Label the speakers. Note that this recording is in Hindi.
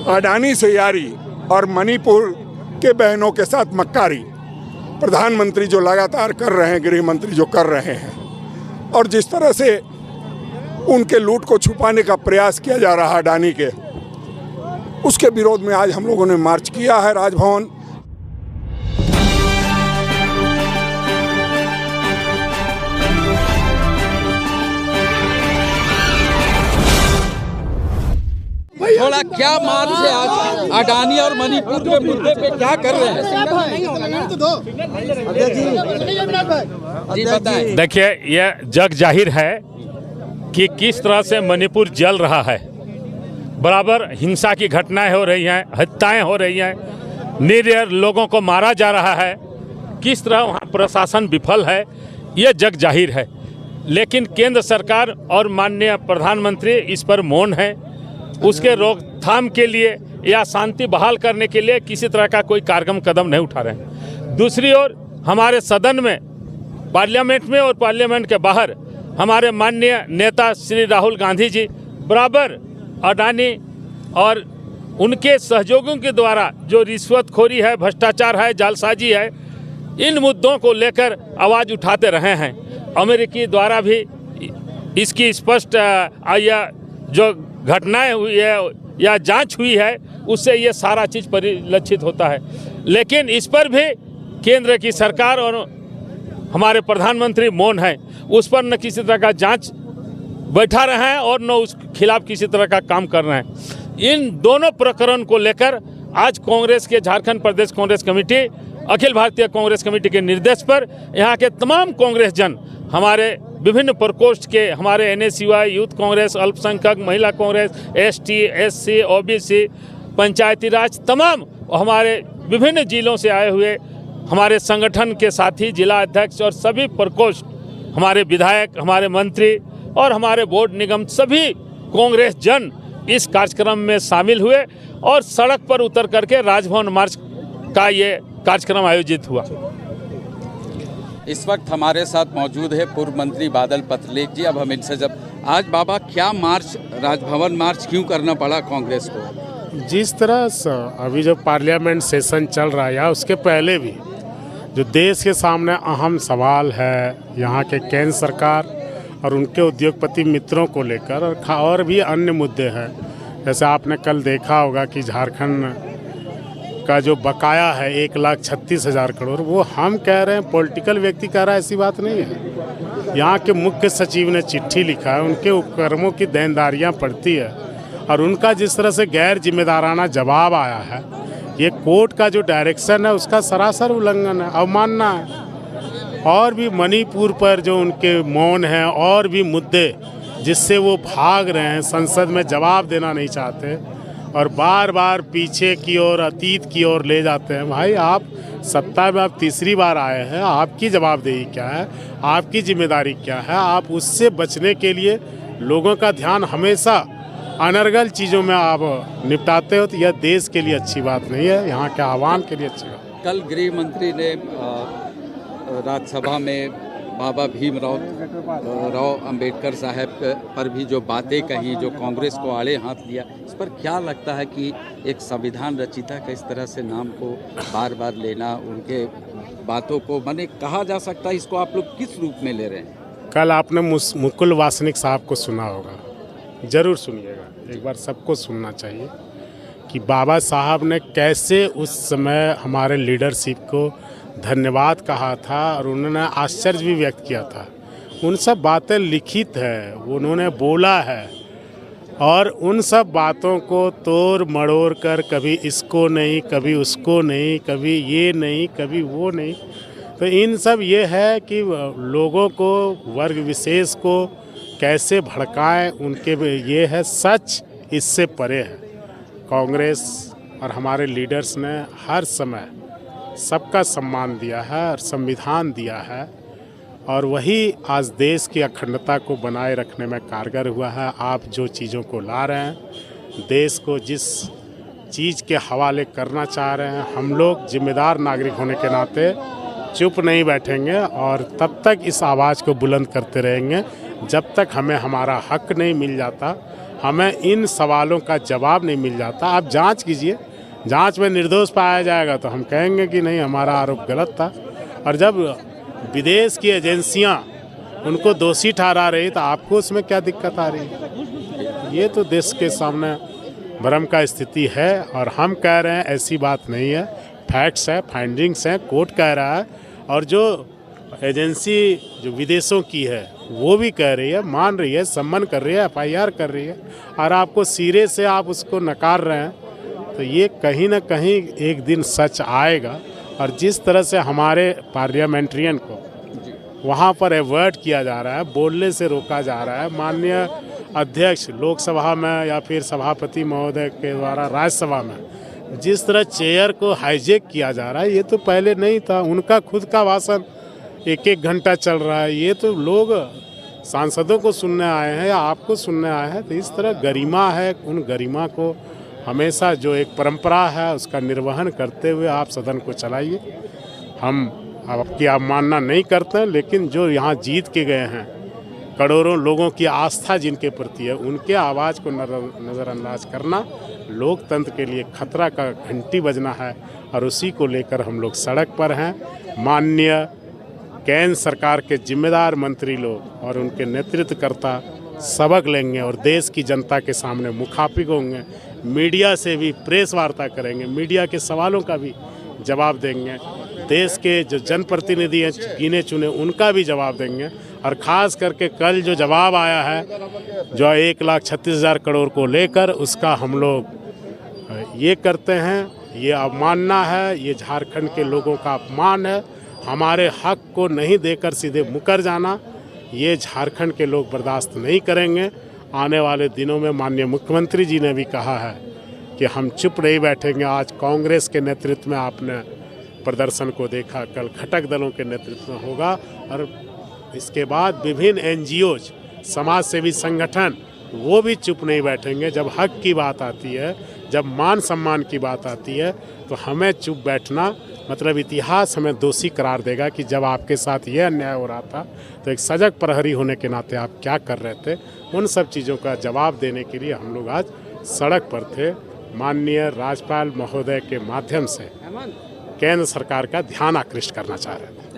Speaker 1: अडानी से यारी और मणिपुर के बहनों के साथ मक्कारी प्रधानमंत्री जो लगातार कर रहे हैं, गृह मंत्री जो कर रहे हैं, और जिस तरह से उनके लूट को छुपाने का प्रयास किया जा रहा है अडानी के, उसके विरोध में आज हम लोगों ने मार्च किया है राजभवन।
Speaker 2: थोड़ा क्या मार्च है आज अडानी और मणिपुर के मुद्दे पे क्या कर रहे हैं? जी बताएं।
Speaker 3: देखिए, यह जग जाहिर है कि किस तरह से मणिपुर जल रहा है। बराबर हिंसा की घटनाएं हो रही हैं, हत्याएं हो रही हैं, निरीह लोगों को मारा जा रहा है। किस तरह वहाँ प्रशासन विफल है, ये जग जाहिर है। लेकिन केंद्र सरकार और माननीय प्रधानमंत्री इस पर मौन है। उसके रोकथाम के लिए या शांति बहाल करने के लिए किसी तरह का कोई कार्यक्रम कदम नहीं उठा रहे हैं। दूसरी ओर हमारे सदन में, पार्लियामेंट में और पार्लियामेंट के बाहर हमारे माननीय नेता श्री राहुल गांधी जी बराबर अडानी और उनके सहयोगियों के द्वारा जो रिश्वतखोरी है, भ्रष्टाचार है, जालसाजी है, इन मुद्दों को लेकर आवाज़ उठाते रहे हैं। अमेरिकी द्वारा भी इसकी स्पष्ट जो घटनाएं हुई है या जांच हुई है, उससे ये सारा चीज़ परिलक्षित होता है। लेकिन इस पर भी केंद्र की सरकार और हमारे प्रधानमंत्री मौन है। उस पर न किसी तरह का जांच बैठा रहे हैं और न उस खिलाफ किसी तरह का काम कर रहे हैं। इन दोनों प्रकरण को लेकर आज कांग्रेस के झारखंड प्रदेश कांग्रेस कमेटी, अखिल भारतीय कांग्रेस कमेटी के निर्देश पर यहाँ के तमाम कांग्रेस जन, हमारे विभिन्न प्रकोष्ठ के, हमारे NSUI, यूथ कांग्रेस, अल्पसंख्यक महिला कांग्रेस, ST, SC, OBC, पंचायती राज, तमाम हमारे विभिन्न जिलों से आए हुए हमारे संगठन के साथी, जिला अध्यक्ष और सभी प्रकोष्ठ, हमारे विधायक, हमारे मंत्री और हमारे बोर्ड निगम, सभी कांग्रेस जन इस कार्यक्रम में शामिल हुए और सड़क पर उतर करके राजभवन मार्च का ये कार्यक्रम आयोजित हुआ।
Speaker 2: इस वक्त हमारे साथ मौजूद है पूर्व मंत्री बादल पत्रलेख जी। अब हम इनसे आज बाबा क्या मार्च, राजभवन मार्च क्यों करना पड़ा कांग्रेस को?
Speaker 4: जिस तरह से अभी जो पार्लियामेंट सेशन चल रहा है या उसके पहले भी जो देश के सामने अहम सवाल है, यहाँ के केंद्र सरकार और उनके उद्योगपति मित्रों को लेकर और भी अन्य मुद्दे हैं। जैसे आपने कल देखा होगा कि झारखंड का जो बकाया है 1,36,000 करोड़, वो हम कह रहे हैं, पॉलिटिकल व्यक्ति कह रहा है, ऐसी बात नहीं है। यहाँ के मुख्य सचिव ने चिट्ठी लिखा है, उनके उपक्रमों की देनदारियाँ पड़ती है और उनका जिस तरह से गैर जिम्मेदाराना जवाब आया है, ये कोर्ट का जो डायरेक्शन है उसका सरासर उल्लंघन है, अवमानना है। और भी मणिपुर पर जो उनके मौन हैं, और भी मुद्दे जिससे वो भाग रहे हैं, संसद में जवाब देना नहीं चाहते और बार बार पीछे की ओर, अतीत की ओर ले जाते हैं। भाई, आप सत्ता में आप तीसरी बार आए हैं, आपकी जवाबदेही क्या है, आपकी जिम्मेदारी क्या है? आप उससे बचने के लिए लोगों का ध्यान हमेशा अनर्गल चीज़ों में आप निपटाते हो, तो यह देश के लिए अच्छी बात नहीं है, यहाँ के आवाम के लिए अच्छी बात।
Speaker 2: कल गृह मंत्री ने राज्यसभा में बाबा भीमराव अंबेडकर साहब पर भी जो बातें कही, जो कांग्रेस को आड़े हाथ लिया, इस पर क्या लगता है कि एक संविधान रचिता का इस तरह से नाम को बार बार लेना, उनके बातों को माने कहा जा सकता है, इसको आप लोग किस रूप में ले रहे हैं?
Speaker 4: कल आपने मुकुल वासनिक साहब को सुना होगा, ज़रूर सुनिएगा, एक बार सबको सुनना चाहिए कि बाबा साहब ने कैसे उस समय हमारे लीडरशिप को धन्यवाद कहा था और उन्होंने आश्चर्य भी व्यक्त किया था। उन सब बातें लिखित है, उन्होंने बोला है और उन सब बातों को तोड़ मड़ोड़ कर कभी इसको नहीं, कभी उसको नहीं, कभी ये नहीं, कभी वो नहीं, तो इन सब ये है कि लोगों को, वर्ग विशेष को कैसे भड़काएं, उनके ये है। सच इससे परे है। कांग्रेस और हमारे लीडर्स ने हर समय सबका सम्मान दिया है और संविधान दिया है और वही आज देश की अखंडता को बनाए रखने में कारगर हुआ है। आप जो चीज़ों को ला रहे हैं, देश को जिस चीज़ के हवाले करना चाह रहे हैं, हम लोग जिम्मेदार नागरिक होने के नाते चुप नहीं बैठेंगे और तब तक इस आवाज़ को बुलंद करते रहेंगे जब तक हमें हमारा हक नहीं मिल जाता, हमें इन सवालों का जवाब नहीं मिल जाता। आप जांच कीजिए, जांच में निर्दोष पाया जाएगा तो हम कहेंगे कि नहीं हमारा आरोप गलत था, और जब विदेश की एजेंसियां उनको दोषी ठहरा रही तो आपको उसमें क्या दिक्कत आ रही है? ये तो देश के सामने भ्रम का स्थिति है, और हम कह रहे हैं ऐसी बात नहीं है, फैक्ट्स है, फाइंडिंग्स हैं, कोर्ट कह रहा है, और जो एजेंसी जो विदेशों की है वो भी कह रही है, मान रही है, सम्मान कर रही है, FIR कर रही है, और आपको सिरे से आप उसको नकार रहे हैं, तो ये कहीं ना कहीं एक दिन सच आएगा। और जिस तरह से हमारे पार्लियामेंट्रियन को वहाँ पर अवॉइड किया जा रहा है, बोलने से रोका जा रहा है, माननीय अध्यक्ष लोकसभा में या फिर सभापति महोदय के द्वारा राज्यसभा में जिस तरह चेयर को हाईजैक किया जा रहा है, ये तो पहले नहीं था। उनका खुद का भाषण 1-1 घंटा चल रहा है, ये तो लोग सांसदों को सुनने आए हैं या आपको सुनने आए हैं। तो इस तरह गरिमा है, उन गरिमा को हमेशा जो एक परंपरा है उसका निर्वहन करते हुए आप सदन को चलाइए। हम आपकी अवमानना नहीं करते हैं, लेकिन जो यहाँ जीत के गए हैं, करोड़ों लोगों की आस्था जिनके प्रति है, उनके आवाज़ को नज़रअंदाज करना लोकतंत्र के लिए खतरा का घंटी बजना है, और उसी को लेकर हम लोग सड़क पर हैं। माननीय केंद्र सरकार के जिम्मेदार मंत्री लोग और उनके नेतृत्वकर्ता सबक लेंगे और देश की जनता के सामने मुखातिब होंगे, मीडिया से भी प्रेस वार्ता करेंगे, मीडिया के सवालों का भी जवाब देंगे, देश के जो जनप्रतिनिधि हैं गिने चुने उनका भी जवाब देंगे। और ख़ास करके कल जो जवाब आया है जो 1,36,000 करोड़ को लेकर, उसका हम लोग ये करते हैं, ये अवमानना है, ये झारखंड के लोगों का अपमान है। हमारे हक को नहीं देकर सीधे मुकर जाना, ये झारखंड के लोग बर्दाश्त नहीं करेंगे। आने वाले दिनों में माननीय मुख्यमंत्री जी ने भी कहा है कि हम चुप नहीं बैठेंगे। आज कांग्रेस के नेतृत्व में आपने प्रदर्शन को देखा, कल घटक दलों के नेतृत्व में होगा, और इसके बाद विभिन्न NGOs, समाज सेवी संगठन, वो भी चुप नहीं बैठेंगे। जब हक की बात आती है, जब मान सम्मान की बात आती है, तो हमें चुप बैठना मतलब इतिहास हमें दोषी करार देगा कि जब आपके साथ ये अन्याय हो रहा था तो एक सजग प्रहरी होने के नाते आप क्या कर रहे थे। उन सब चीज़ों का जवाब देने के लिए हम लोग आज सड़क पर थे। माननीय राज्यपाल महोदय के माध्यम से केंद्र सरकार का ध्यान आकृष्ट करना चाह रहे थे।